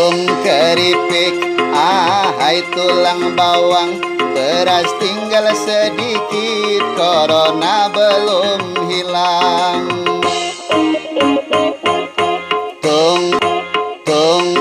Tung keripik, hai tulang bawang, beras tinggal sedikit, corona belum hilang. Tung, tung.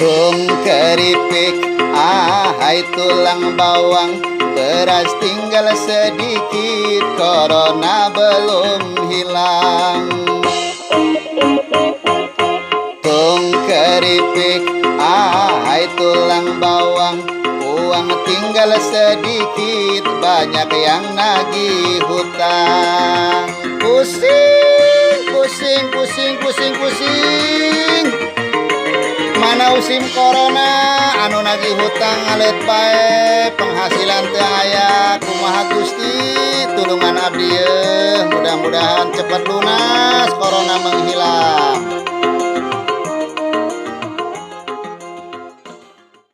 Tung keripik, hai tulang bawang, beras tinggal sedikit, corona belum hilang. Tung keripik, hai tulang bawang, uang tinggal sedikit, banyak yang nagih hutang. Pusing, pusing, pusing, pusing, pusing. Mana usim corona, anu nagih hutang alet bae, penghasilan teu aya, kumaha Gusti, tulungan abdi ye, mudah-mudahan cepat lunas corona menghilang.